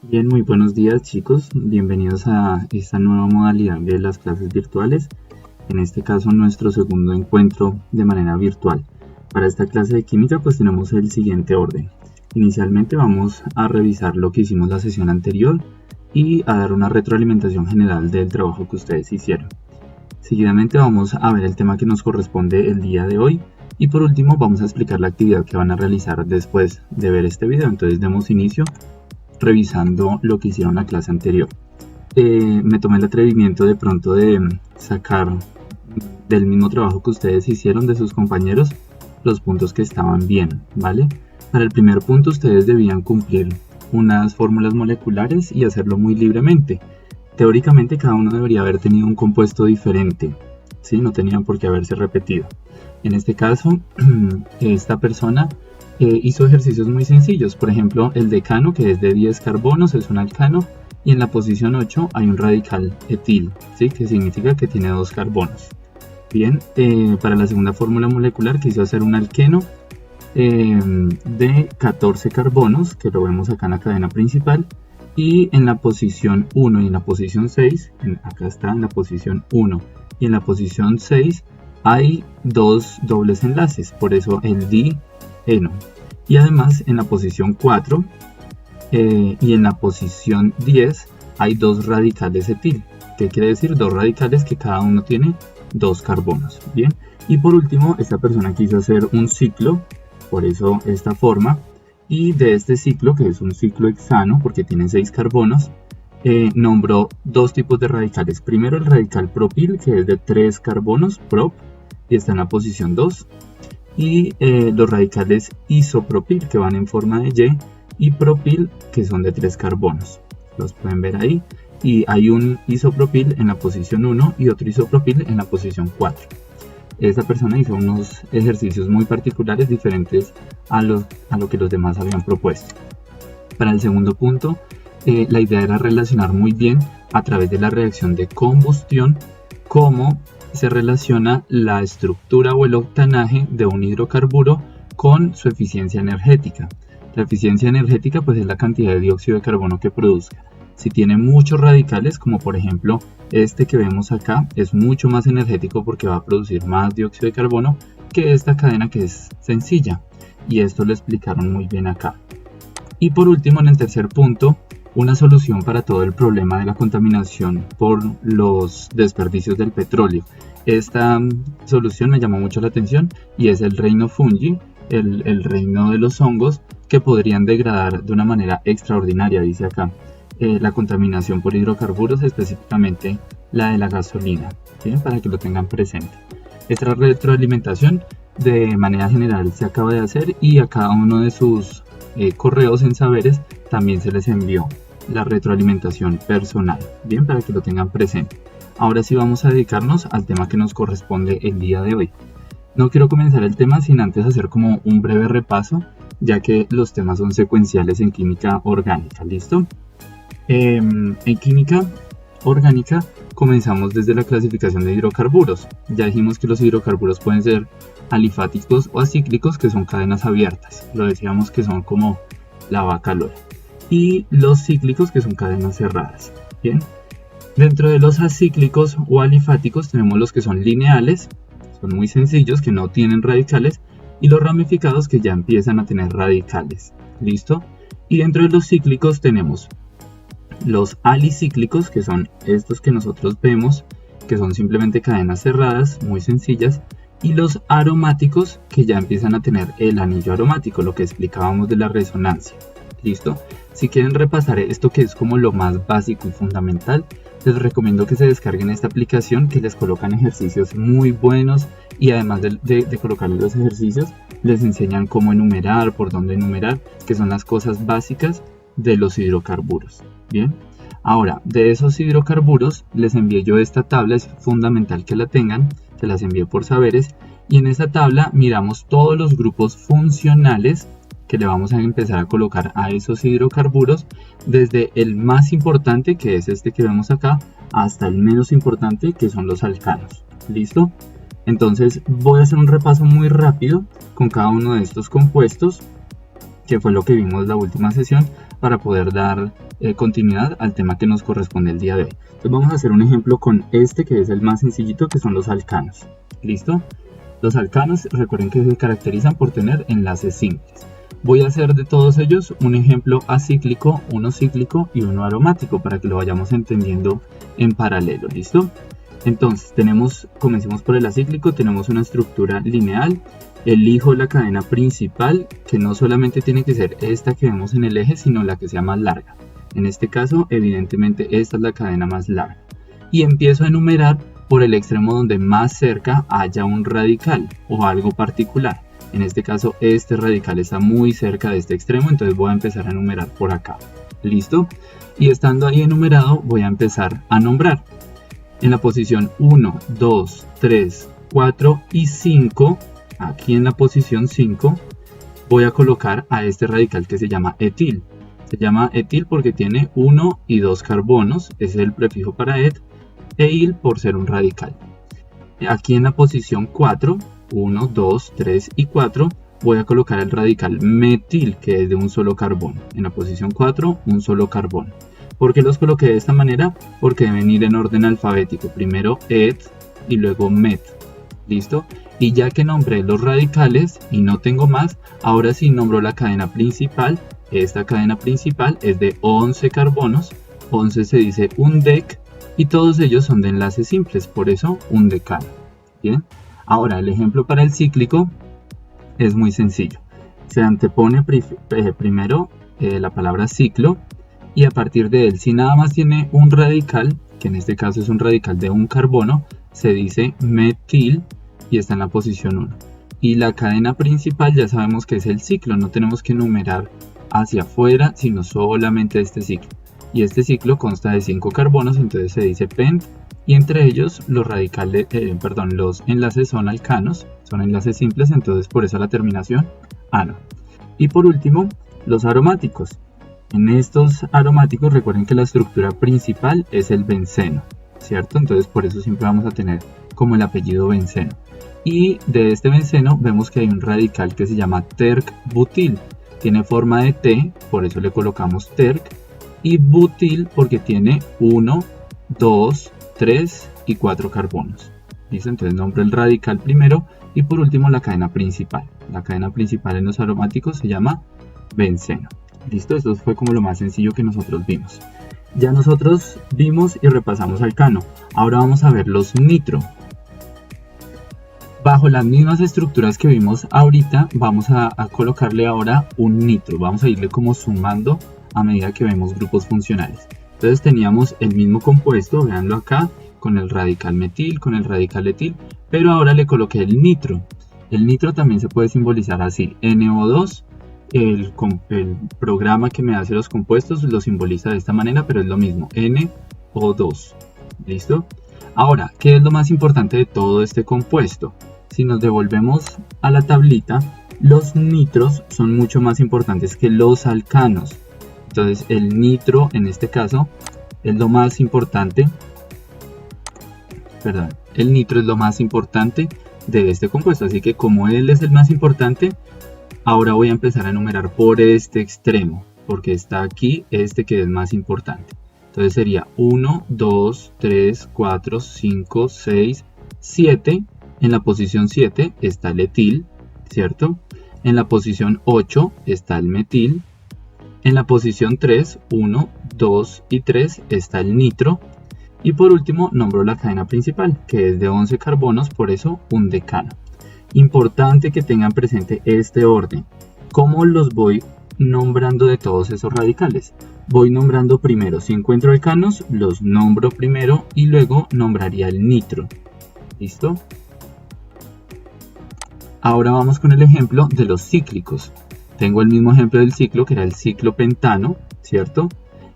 Bien, muy buenos días chicos, bienvenidos a esta nueva modalidad de las clases virtuales, en este caso nuestro segundo encuentro de manera virtual. Para esta clase de química pues tenemos el siguiente orden. Inicialmente vamos a revisar lo que hicimos la sesión anterior y a dar una retroalimentación general del trabajo que ustedes hicieron. Seguidamente vamos a ver el tema que nos corresponde el día de hoy y por último vamos a explicar la actividad que van a realizar después de ver este video. Entonces demos inicio revisando lo que hicieron la clase anterior. Me tomé el atrevimiento de pronto de sacar del mismo trabajo que ustedes hicieron de sus compañeros los puntos que estaban bien, ¿vale? Para el primer punto ustedes debían cumplir unas fórmulas moleculares y hacerlo muy libremente. Teóricamente cada uno debería haber tenido un compuesto diferente, ¿sí? No tenían por qué haberse repetido. En este caso, esta persona hizo ejercicios muy sencillos. Por ejemplo, el decano, que es de 10 carbonos, es un alcano, y en la posición 8 hay un radical etil, ¿sí? Que significa que tiene 2 carbonos. Bien, para la segunda fórmula molecular quiso hacer un alqueno de 14 carbonos, que lo vemos acá en la cadena principal, y en la posición 1 y en la posición 6, acá está en la posición 1 y en la posición 6 hay dos dobles enlaces, por eso el di-eno. Y además en la posición 4 y en la posición 10 hay dos radicales etil. ¿Qué quiere decir? Dos radicales que cada uno tiene 2 carbonos. Bien, y por último esta persona quiso hacer un ciclo, por eso esta forma, y de este ciclo, que es un ciclo hexano porque tiene 6 carbonos, nombró dos tipos de radicales. Primero el radical propil, que es de 3 carbonos, prop, y está en la posición 2, y los radicales isopropil, que van en forma de Y, y propil, que son de 3 carbonos. Los pueden ver ahí, y hay un isopropil en la posición 1 y otro isopropil en la posición 4. Esta persona hizo unos ejercicios muy particulares, diferentes a lo que los demás habían propuesto. Para el segundo punto, la idea era relacionar muy bien a través de la reacción de combustión cómo se relaciona la estructura o el octanaje de un hidrocarburo con su eficiencia energética. La eficiencia energética pues es la cantidad de dióxido de carbono que produzca. Si tiene muchos radicales, como por ejemplo este que vemos acá, es mucho más energético porque va a producir más dióxido de carbono que esta cadena que es sencilla. Y esto lo explicaron muy bien acá. Y por último, en el tercer punto, una solución para todo el problema de la contaminación por los desperdicios del petróleo. Esta solución me llamó mucho la atención y es el reino fungi, el reino de los hongos que podrían degradar de una manera extraordinaria, dice acá, la contaminación por hidrocarburos, específicamente la de la gasolina, ¿sí? Para que lo tengan presente. Esta retroalimentación de manera general se acaba de hacer y a cada uno de sus correos en saberes también se les envió la retroalimentación personal, bien, para que lo tengan presente. Ahora sí vamos a dedicarnos al tema que nos corresponde el día de hoy. No quiero comenzar el tema sin antes hacer como un breve repaso, ya que los temas son secuenciales en química orgánica, ¿listo? En química orgánica comenzamos desde la clasificación de hidrocarburos. Ya dijimos que los hidrocarburos pueden ser alifáticos o acíclicos, que son cadenas abiertas. Lo decíamos que son como la vaca Lola. Y los cíclicos, que son cadenas cerradas. Bien. Dentro de los acíclicos o alifáticos tenemos los que son lineales, son muy sencillos, que no tienen radicales, y los ramificados, que ya empiezan a tener radicales. ¿Listo? Y dentro de los cíclicos tenemos los alicíclicos, que son estos que nosotros vemos, que son simplemente cadenas cerradas, muy sencillas, y los aromáticos, que ya empiezan a tener el anillo aromático, lo que explicábamos de la resonancia. ¿Listo? Si quieren repasar esto, que es como lo más básico y fundamental, les recomiendo que se descarguen esta aplicación, que les colocan ejercicios muy buenos, y además de colocarles los ejercicios, les enseñan cómo enumerar, por dónde enumerar, que son las cosas básicas de los hidrocarburos. Bien, ahora de esos hidrocarburos les envié yo esta tabla, es fundamental que la tengan, se las envié por saberes, y en esta tabla miramos todos los grupos funcionales que le vamos a empezar a colocar a esos hidrocarburos, desde el más importante, que es este que vemos acá, hasta el menos importante, que son los alcanos. ¿Listo? Entonces voy a hacer un repaso muy rápido con cada uno de estos compuestos que fue lo que vimos la última sesión, para poder dar continuidad al tema que nos corresponde el día de hoy. Entonces vamos a hacer un ejemplo con este, que es el más sencillito, que son los alcanos. ¿Listo? Los alcanos, recuerden que se caracterizan por tener enlaces simples. Voy a hacer de todos ellos un ejemplo acíclico, uno cíclico y uno aromático, para que lo vayamos entendiendo en paralelo. ¿Listo? Entonces comencemos por el acíclico. Tenemos una estructura lineal. Elijo la cadena principal, que no solamente tiene que ser esta que vemos en el eje, sino la que sea más larga. En este caso, evidentemente, esta es la cadena más larga. Y empiezo a enumerar por el extremo donde más cerca haya un radical o algo particular. En este caso, este radical está muy cerca de este extremo, entonces voy a empezar a enumerar por acá. ¿Listo? Y estando ahí enumerado, voy a empezar a nombrar. En la posición 1, 2, 3, 4 y 5... Aquí en la posición 5 voy a colocar a este radical que se llama etil. Se llama etil porque tiene 1 y 2 carbonos, ese es el prefijo para et, e il por ser un radical. Aquí en la posición 4, 1, 2, 3 y 4, voy a colocar el radical metil, que es de un solo carbono. En la posición 4, un solo carbono. ¿Por qué los coloqué de esta manera? Porque deben ir en orden alfabético. Primero et y luego met. ¿Listo? Y ya que nombré los radicales y no tengo más, ahora sí nombro la cadena principal. Esta cadena principal es de 11 carbonos, 11 se dice un dec, y todos ellos son de enlaces simples, por eso un decano. Bien, ahora el ejemplo para el cíclico es muy sencillo. Se antepone primero la palabra ciclo, y a partir de él, si nada más tiene un radical, que en este caso es un radical de un carbono, se dice metil, y está en la posición 1. Y la cadena principal ya sabemos que es el ciclo, no tenemos que enumerar hacia afuera, sino solamente este ciclo. Y este ciclo consta de 5 carbonos, entonces se dice pent, y entre ellos los los enlaces son alcanos, son enlaces simples, entonces por eso la terminación ano. Y por último, los aromáticos. En estos aromáticos recuerden que la estructura principal es el benceno, ¿cierto? Entonces por eso siempre vamos a tener como el apellido benceno. Y de este benceno vemos que hay un radical que se llama terc-butil. Tiene forma de T, por eso le colocamos terc. Y butil porque tiene 1, 2, 3 y 4 carbonos. ¿Listo? Entonces nombro el radical primero y por último la cadena principal. La cadena principal en los aromáticos se llama benceno. ¿Listo? Esto fue como lo más sencillo que nosotros vimos. Ya nosotros vimos y repasamos alcano. Ahora vamos a ver los nitro. Bajo las mismas estructuras que vimos ahorita, vamos a colocarle ahora un nitro. Vamos a irle como sumando a medida que vemos grupos funcionales. Entonces teníamos el mismo compuesto, véanlo acá, con el radical metil, con el radical etil, pero ahora le coloqué el nitro. El nitro también se puede simbolizar así, NO2, el programa que me hace los compuestos lo simboliza de esta manera, pero es lo mismo, NO2. ¿Listo? Ahora, ¿qué es lo más importante de todo este compuesto? Si nos devolvemos a la tablita, los nitros son mucho más importantes que los alcanos. Entonces el nitro en este caso es lo más importante. El nitro es lo más importante de este compuesto. Así que como él es el más importante, ahora voy a empezar a enumerar por este extremo. Porque está aquí este que es más importante. Entonces sería 1, 2, 3, 4, 5, 6, 7. En la posición 7 está el etil, ¿cierto? En la posición 8 está el metil. En la posición 3, 1, 2 y 3 está el nitro. Y por último nombro la cadena principal, que es de 11 carbonos, por eso un decano. Importante que tengan presente este orden. ¿Cómo los voy nombrando de todos esos radicales? Voy nombrando primero, si encuentro alcanos, los nombro primero y luego nombraría el nitro. ¿Listo? Ahora vamos con el ejemplo de los cíclicos. Tengo el mismo ejemplo del ciclo, que era el ciclo pentano, ¿cierto?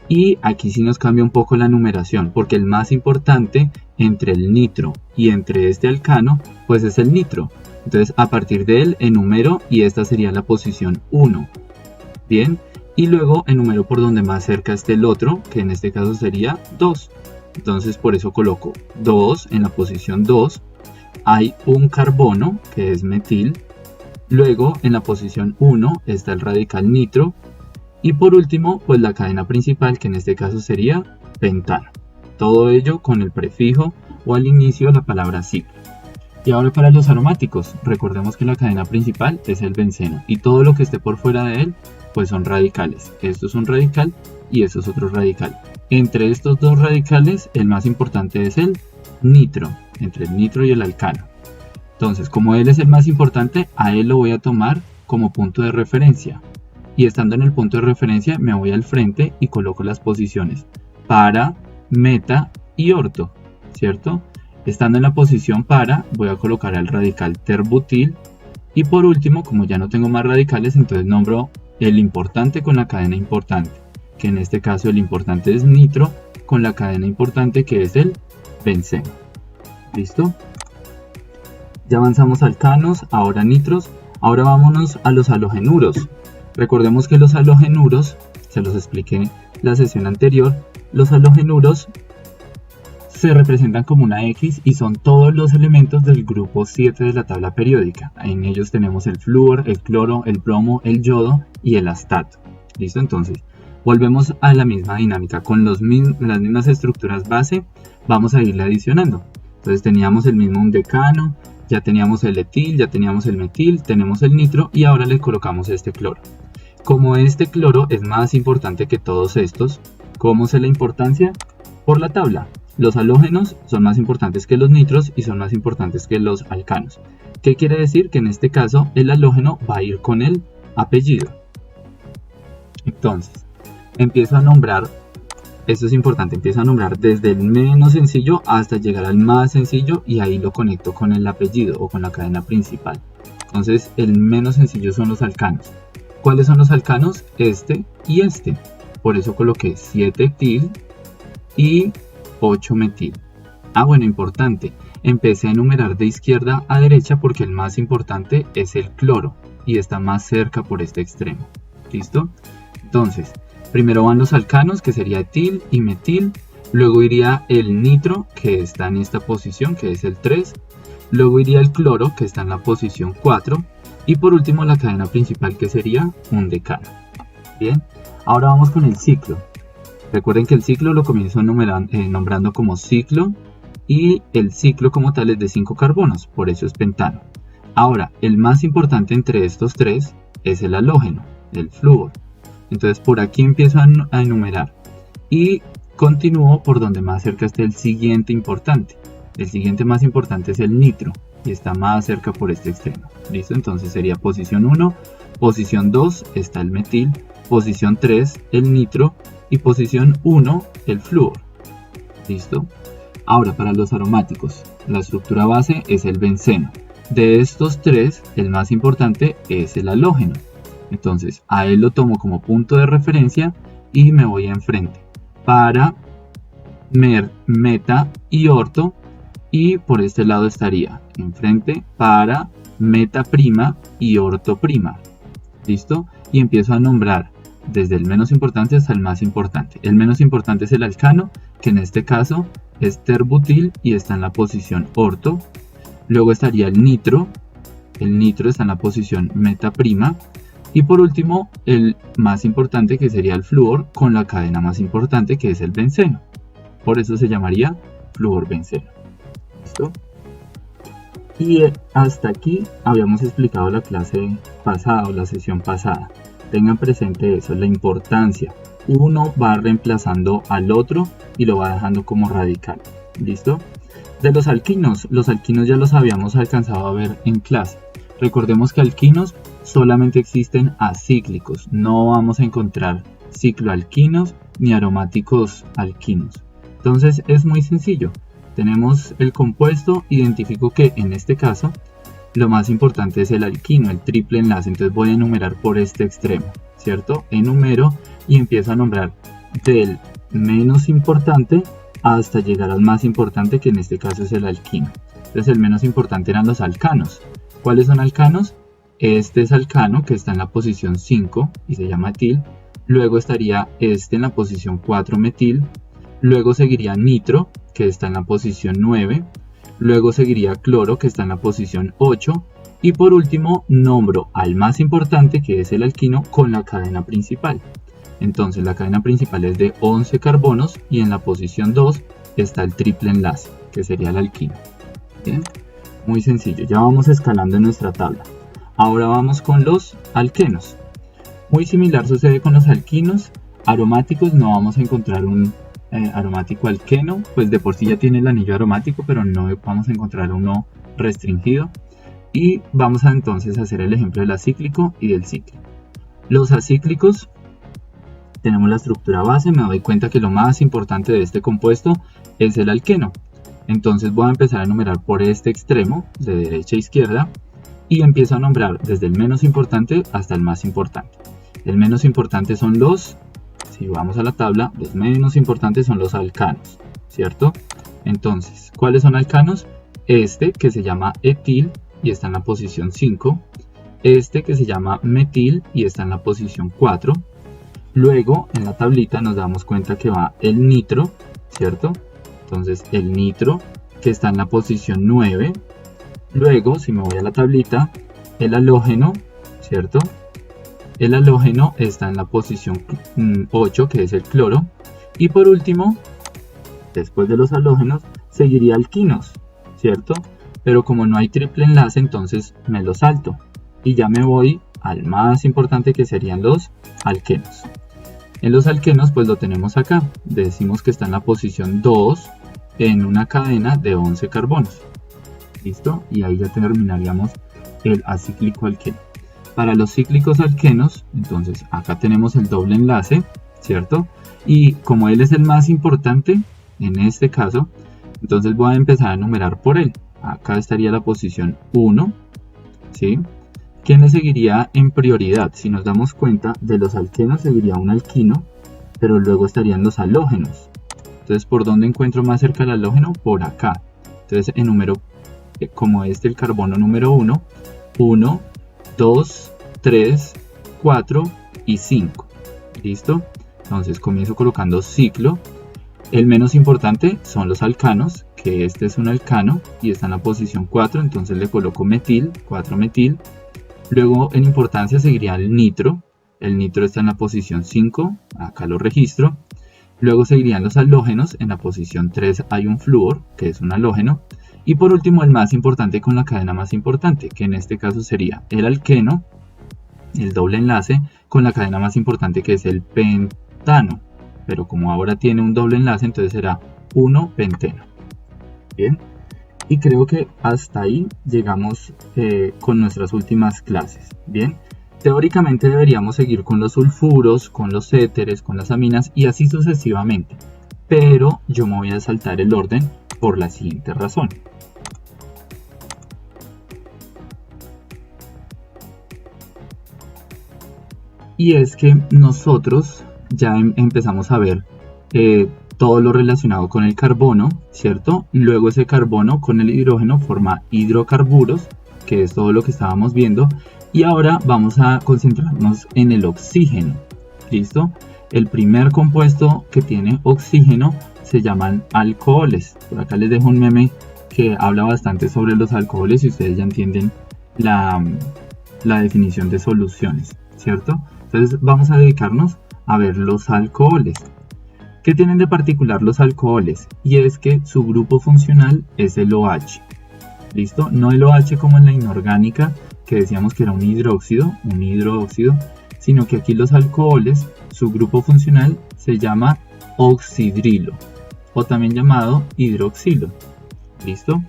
Y aquí sí nos cambia un poco la numeración, porque el más importante entre el nitro y entre este alcano, pues es el nitro. Entonces a partir de él enumero y esta sería la posición 1. Bien, y luego enumero por donde más cerca esté el otro, que en este caso sería 2. Entonces por eso coloco 2 en la posición 2. Hay un carbono que es metil, Luego en la posición 1 está el radical nitro. Y por último, pues la cadena principal, que en este caso sería pentano. Todo ello con el prefijo o al inicio de la palabra ciclo. Y ahora para los aromáticos, recordemos que la cadena principal es el benceno y todo lo que esté por fuera de él pues son radicales. Esto es un radical y esto es otro radical. Entre estos dos radicales el más importante es el nitro, entre el nitro y el alcano. Entonces, como él es el más importante, a él lo voy a tomar como punto de referencia. Y estando en el punto de referencia me voy al frente y coloco las posiciones para, meta y orto, ¿cierto? Estando en la posición para, voy a colocar al radical terbutil. Y por último, como ya no tengo más radicales, entonces nombro el importante con la cadena importante, que en este caso el importante es nitro con la cadena importante que es el benceno. ¿Listo? Ya avanzamos alcanos, ahora nitros. Ahora vámonos a los halogenuros. Recordemos que los halogenuros, se los expliqué en la sesión anterior, los halogenuros se representan como una X y son todos los elementos del grupo 7 de la tabla periódica. En ellos tenemos el flúor, el cloro, el bromo, el yodo y el astato. ¿Listo? Entonces, volvemos a la misma dinámica. Con las mismas estructuras base, vamos a irle adicionando. Entonces teníamos el mismo decano, ya teníamos el etil, ya teníamos el metil, tenemos el nitro y ahora le colocamos este cloro. Como este cloro es más importante que todos estos, ¿cómo sé la importancia? Por la tabla. Los halógenos son más importantes que los nitros y son más importantes que los alcanos. ¿Qué quiere decir? Que en este caso el halógeno va a ir con el apellido. Entonces, empiezo a nombrar, esto es importante, empiezo a nombrar desde el menos sencillo hasta llegar al más sencillo y ahí lo conecto con el apellido o con la cadena principal. Entonces, el menos sencillo son los alcanos. ¿Cuáles son los alcanos? Este y este. Por eso coloqué 7 etil y 8 metil. Bueno, importante. Empecé a enumerar de izquierda a derecha porque el más importante es el cloro y está más cerca por este extremo. ¿Listo? Entonces, primero van los alcanos, que sería etil y metil. Luego iría el nitro, que está en esta posición, que es el 3. Luego iría el cloro, que está en la posición 4. Y por último la cadena principal, que sería un decano. Bien, ahora vamos con el ciclo. Recuerden que el ciclo lo comienzo nombrando como ciclo y el ciclo como tal es de 5 carbonos, por eso es pentano. Ahora, el más importante entre estos tres es el halógeno, el flúor. Entonces por aquí empiezo a enumerar y continúo por donde más cerca esté el siguiente importante. El siguiente más importante es el nitro y está más cerca por este extremo. ¿Listo? Entonces sería posición 1, posición 2 está el metil, posición 3 el nitro y posición 1 el flúor. ¿Listo? Ahora para los aromáticos, la estructura base es el benceno. De estos tres, el más importante es el halógeno. Entonces a él lo tomo como punto de referencia y me voy enfrente. Para, meta y orto. Y por este lado estaría enfrente, para, meta prima y orto prima. ¿Listo? Y empiezo a nombrar desde el menos importante hasta el más importante. El menos importante es el alcano, que en este caso es terbutil y está en la posición orto. Luego estaría el nitro está en la posición meta prima. Y por último, el más importante, que sería el flúor, con la cadena más importante, que es el benceno. Por eso se llamaría flúor benceno. ¿Listo? Y hasta aquí habíamos explicado la clase pasada o la sesión pasada. Tengan presente eso, la importancia. Uno va reemplazando al otro y lo va dejando como radical. ¿Listo? De los alquinos ya los habíamos alcanzado a ver en clase. Recordemos que alquinos solamente existen acíclicos. No vamos a encontrar cicloalquinos ni aromáticos alquinos. Entonces es muy sencillo. Tenemos el compuesto, identifico que en este caso lo más importante es el alquino, el triple enlace. Entonces voy a enumerar por este extremo, ¿cierto? Enumero y empiezo a nombrar del menos importante hasta llegar al más importante, que en este caso es el alquino. Entonces el menos importante eran los alcanos. ¿Cuáles son alcanos? Este es alcano, que está en la posición 5 y se llama etil. Luego estaría este en la posición 4, metil. Luego seguiría nitro, que está en la posición 9. Luego seguiría cloro, que está en la posición 8. Y por último, nombro al más importante, que es el alquino, con la cadena principal. Entonces la cadena principal es de 11 carbonos y en la posición 2 está el triple enlace, que sería el alquino. ¿Bien? Muy sencillo, ya vamos escalando en nuestra tabla. Ahora vamos con los alquenos. Muy similar sucede con los alquinos. Aromáticos no vamos a encontrar un aromático alqueno, pues de por sí ya tiene el anillo aromático, pero no vamos a encontrar uno restringido. Y vamos a entonces hacer el ejemplo del acíclico y del cíclico. Los acíclicos, tenemos la estructura base, me doy cuenta que lo más importante de este compuesto es el alqueno. Entonces voy a empezar a numerar por este extremo, de derecha a izquierda, y empiezo a nombrar desde el menos importante hasta el más importante. El menos importante son si vamos a la tabla, los menos importantes son los alcanos, ¿cierto? Entonces, ¿cuáles son alcanos? Este que se llama etil y está en la posición 5. Este que se llama metil y está en la posición 4. Luego, en la tablita nos damos cuenta que va el nitro, ¿cierto? Entonces, el nitro, que está en la posición 9. Luego, si me voy a la tablita, el halógeno, ¿cierto? El halógeno está en la posición 8, que es el cloro. Y por último, después de los halógenos, seguiría alquinos, ¿cierto? Pero como no hay triple enlace, entonces me lo salto. Y ya me voy al más importante, que serían los alquenos. En los alquenos pues lo tenemos acá, decimos que está en la posición 2 en una cadena de 11 carbonos. ¿Listo? Y ahí ya terminaríamos el acíclico alqueno. Para los cíclicos alquenos, entonces acá tenemos el doble enlace, ¿cierto? Y como él es el más importante, en este caso, entonces voy a empezar a numerar por él. Acá estaría la posición 1, ¿sí? ¿Quién le seguiría en prioridad? Si nos damos cuenta, de los alquenos seguiría un alquino, pero luego estarían los halógenos. Entonces, ¿por dónde encuentro más cerca el halógeno? Por acá. Entonces, enumero como el carbono número 1, 1, 2, 3, 4 y 5. ¿Listo? Entonces, comienzo colocando ciclo. El menos importante son los alcanos, que este es un alcano y está en la posición 4, entonces le coloco metil, 4 metil. Luego en importancia seguiría el nitro está en la posición 5, acá lo registro. Luego seguirían los halógenos, en la posición 3 hay un flúor, que es un halógeno. Y por último el más importante con la cadena más importante, que en este caso sería el alqueno, el doble enlace, con la cadena más importante que es el pentano. Pero como ahora tiene un doble enlace, entonces será 1-penteno. Bien. Y creo que hasta ahí llegamos con nuestras últimas clases. Bien, teóricamente deberíamos seguir con los sulfuros, con los éteres, con las aminas y así sucesivamente. Pero yo me voy a saltar el orden por la siguiente razón. Y es que nosotros ya empezamos a ver todo lo relacionado con el carbono, ¿cierto? Luego ese carbono con el hidrógeno forma hidrocarburos, que es todo lo que estábamos viendo. Y ahora vamos a concentrarnos en el oxígeno, ¿listo? El primer compuesto que tiene oxígeno se llaman alcoholes. Por acá les dejo un meme que habla bastante sobre los alcoholes y ustedes ya entienden la definición de soluciones, ¿cierto? Entonces vamos a dedicarnos a ver los alcoholes. ¿Qué tienen de particular los alcoholes? Y es que su grupo funcional es el OH. ¿Listo? No el OH como en la inorgánica, que decíamos que era un hidróxido, sino que aquí los alcoholes, su grupo funcional se llama oxidrilo, o también llamado hidroxilo. ¿Listo?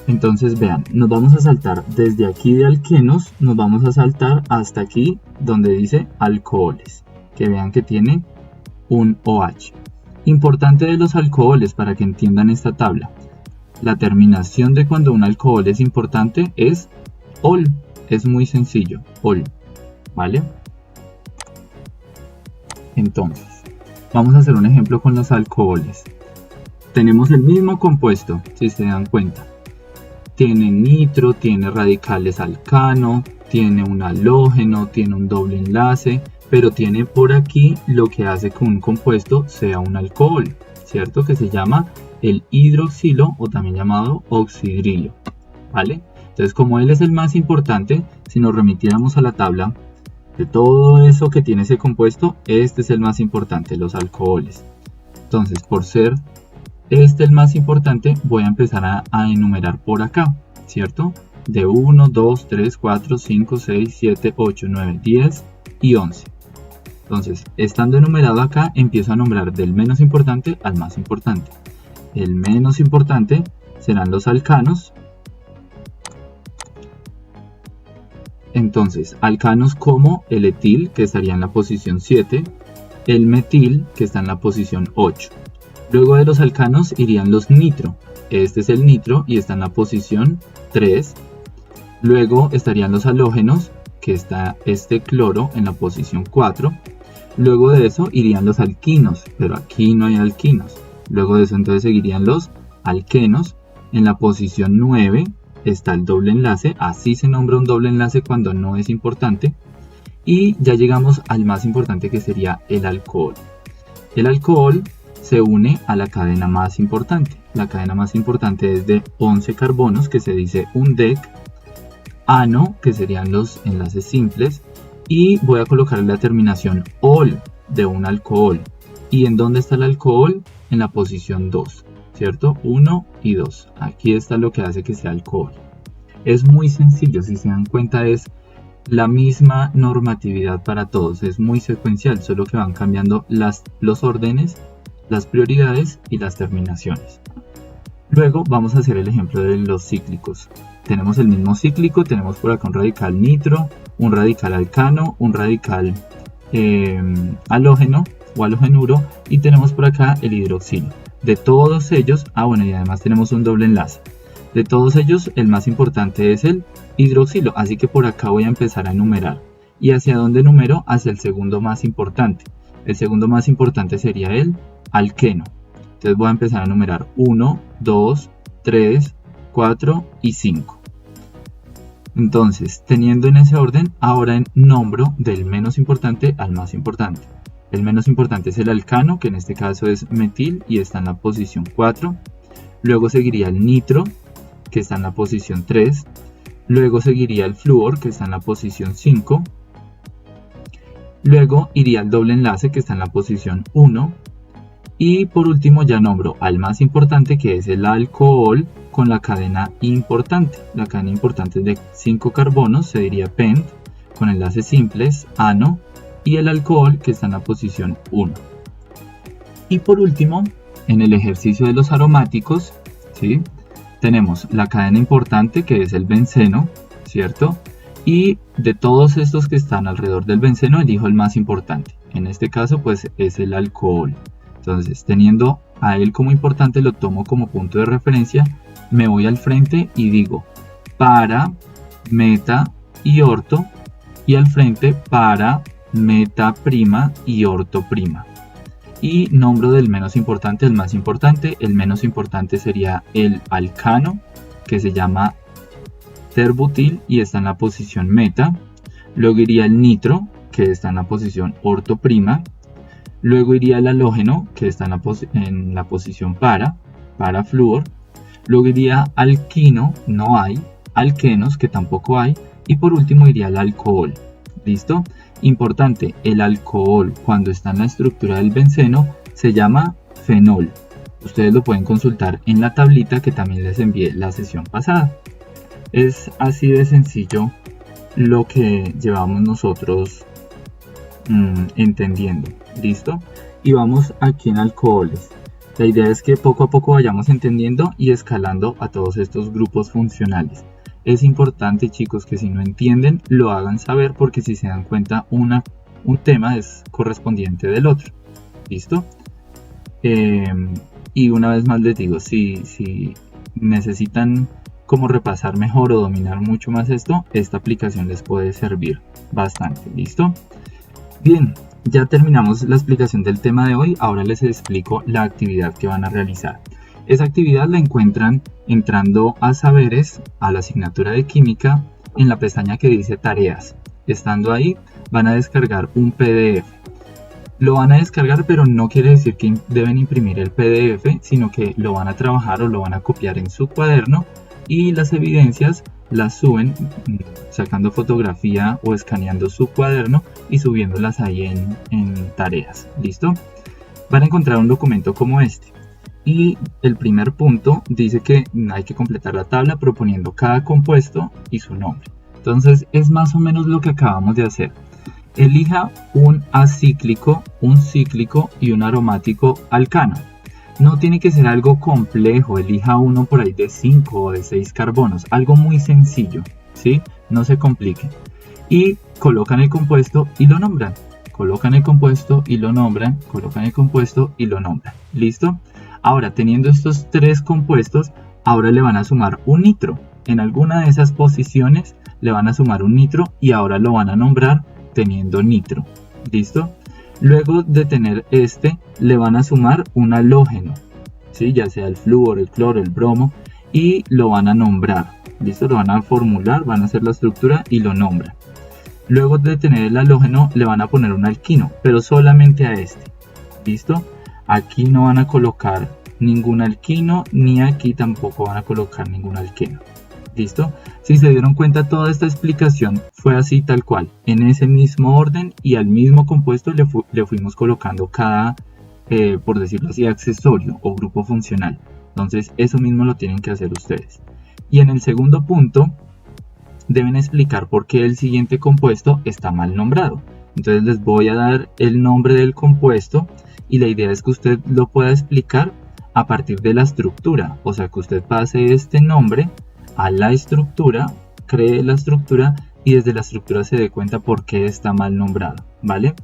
Entonces vean, nos vamos a saltar desde aquí de alquenos, nos vamos a saltar hasta aquí donde dice alcoholes, que vean que tiene un OH. Importante de los alcoholes para que entiendan esta tabla. La terminación de cuando un alcohol es importante es ol. Es muy sencillo, ol. ¿Vale? Entonces, vamos a hacer un ejemplo con los alcoholes. Tenemos el mismo compuesto, si se dan cuenta. Tiene nitro, tiene radicales alcano, tiene un halógeno, tiene un doble enlace, pero tiene por aquí lo que hace que un compuesto sea un alcohol, ¿cierto? Que se llama el hidroxilo o también llamado oxidrilo, ¿vale? Entonces Entonces, como él es el más importante, si nos remitiéramos a la tabla de todo eso que tiene ese compuesto, este es el más importante, los alcoholes. Entonces, por ser este el más importante, voy a empezar a enumerar por acá, ¿cierto? De 1, 2, 3, 4, 5, 6, 7, 8, 9, 10 y 11. Entonces, estando enumerado acá, empiezo a nombrar del menos importante al más importante. El menos importante serán los alcanos. Entonces, alcanos como el etil, que estaría en la posición 7, el metil, que está en la posición 8. Luego de los alcanos irían los nitro. Este es el nitro y está en la posición 3. Luego estarían los halógenos, que está este cloro en la posición 4. Luego de eso irían los alquinos, pero aquí no hay alquinos. Luego de eso entonces seguirían los alquenos. En la posición 9 está el doble enlace, así se nombra un doble enlace cuando no es importante. Y ya llegamos al más importante, que sería el alcohol. El alcohol se une a la cadena más importante. La cadena más importante es de 11 carbonos, que se dice un dec. Ano, que serían los enlaces simples. Y voy a colocar la terminación ol de un alcohol. ¿Y en dónde está el alcohol? En la posición 2, ¿cierto? 1 y 2. Aquí está lo que hace que sea alcohol. Es muy sencillo, si se dan cuenta es la misma normatividad para todos. Es muy secuencial, solo que van cambiando los órdenes, las prioridades y las terminaciones. Luego vamos a hacer el ejemplo de los cíclicos. Tenemos el mismo cíclico, tenemos por acá un radical nitro, un radical alcano, un radical halógeno o halogenuro, y tenemos por acá el hidroxilo. De todos ellos, bueno, y además tenemos un doble enlace. De todos ellos, el más importante es el hidroxilo, así que por acá voy a empezar a enumerar. ¿Y hacia dónde numero? Hacia el segundo más importante. El segundo más importante sería el alqueno. Entonces voy a empezar a numerar 1, 2, 3, 4 y 5. Entonces, teniendo en ese orden, ahora nombro del menos importante al más importante. El menos importante es el alcano, que en este caso es metil y está en la posición 4. Luego seguiría el nitro, que está en la posición 3. Luego seguiría el flúor, que está en la posición 5. Luego iría el doble enlace, que está en la posición 1. Y por último ya nombro al más importante, que es el alcohol con la cadena importante. La cadena importante es de 5 carbonos, se diría pent, con enlaces simples, ano, y el alcohol, que está en la posición 1. Y por último, en el ejercicio de los aromáticos, ¿sí?, tenemos la cadena importante, que es el benceno, ¿cierto? Y de todos estos que están alrededor del benceno, elijo el más importante. En este caso, pues es el alcohol. Entonces, teniendo a él como importante, lo tomo como punto de referencia, me voy al frente y digo para, meta y orto, y al frente para, meta prima y orto prima. Y nombro del menos importante al más importante. El menos importante sería el alcano, que se llama terbutil y está en la posición meta. Luego iría el nitro, que está en la posición orto prima. Luego iría el halógeno, que está en la posición para flúor. Luego iría alquino, no hay. Alquenos, que tampoco hay. Y por último iría el alcohol. ¿Listo? Importante, el alcohol cuando está en la estructura del benceno se llama fenol. Ustedes lo pueden consultar en la tablita que también les envié la sesión pasada. Es así de sencillo lo que llevamos nosotros entendiendo. ¿Listo? Y vamos aquí en alcoholes. La idea es que poco a poco vayamos entendiendo y escalando a todos estos grupos funcionales. Es importante, chicos, que si no entienden lo hagan saber, porque si se dan cuenta un tema es correspondiente del otro. ¿Listo? Y una vez más les digo, si necesitan como repasar mejor o dominar mucho más esto, esta aplicación les puede servir bastante. ¿Listo? Bien, ya terminamos la explicación del tema de hoy. Ahora les explico la actividad que van a realizar. Esa actividad la encuentran entrando a saberes, a la asignatura de química, en la pestaña que dice tareas. Estando ahí van a descargar un PDF. Lo van a descargar, pero no quiere decir que deben imprimir el PDF, sino que lo van a trabajar o lo van a copiar en su cuaderno y las evidencias las suben sacando fotografía o escaneando su cuaderno y subiéndolas ahí en tareas. ¿Listo? Van a encontrar un documento como este. Y el primer punto dice que hay que completar la tabla proponiendo cada compuesto y su nombre. Entonces es más o menos lo que acabamos de hacer. Elija un acíclico, un cíclico y un aromático alcano. No tiene que ser algo complejo, elija uno por ahí de 5 o de 6 carbonos, algo muy sencillo, ¿sí? No se compliquen. Y colocan el compuesto y lo nombran. Colocan el compuesto y lo nombran, colocan el compuesto y lo nombran. ¿Listo? Ahora, teniendo estos 3 compuestos, ahora le van a sumar un nitro. En alguna de esas posiciones le van a sumar un nitro y ahora lo van a nombrar teniendo nitro. ¿Listo? Luego de tener este, le van a sumar un halógeno, ¿sí? Ya sea el flúor, el cloro, el bromo, y lo van a nombrar. ¿Listo? Lo van a formular, van a hacer la estructura y lo nombran. Luego de tener el halógeno, le van a poner un alquino, pero solamente a este. ¿Listo? Aquí no van a colocar ningún alquino, ni aquí tampoco van a colocar ningún alqueno. ¿Listo? Si se dieron cuenta, toda esta explicación fue así tal cual, en ese mismo orden y al mismo compuesto le fuimos colocando cada, por decirlo así, accesorio o grupo funcional. Entonces eso mismo lo tienen que hacer ustedes. Y en el segundo punto, deben explicar por qué el siguiente compuesto está mal nombrado. Entonces les voy a dar el nombre del compuesto y la idea es que usted lo pueda explicar a partir de la estructura. O sea, que usted pase este nombre a la estructura, cree la estructura y desde la estructura se dé cuenta por qué está mal nombrado, ¿vale?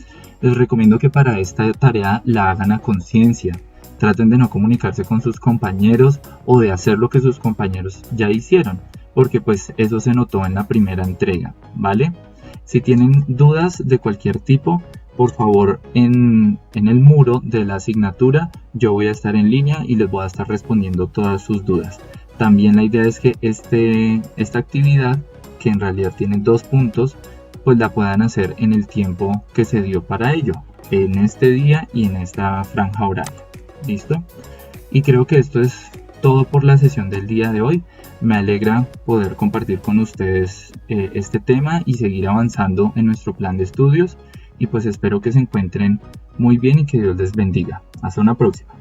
Les recomiendo que para esta tarea la hagan a conciencia. Traten de no comunicarse con sus compañeros o de hacer lo que sus compañeros ya hicieron, porque pues eso se notó en la primera entrega, ¿vale? Si tienen dudas de cualquier tipo, por favor en el muro de la asignatura yo voy a estar en línea y les voy a estar respondiendo todas sus dudas. También la idea es que esta actividad, que en realidad tiene 2 puntos, pues la puedan hacer en el tiempo que se dio para ello, en este día y en esta franja horaria. ¿Listo? Y creo que esto es todo por la sesión del día de hoy. Me alegra poder compartir con ustedes este tema y seguir avanzando en nuestro plan de estudios. Y pues espero que se encuentren muy bien y que Dios les bendiga. Hasta una próxima.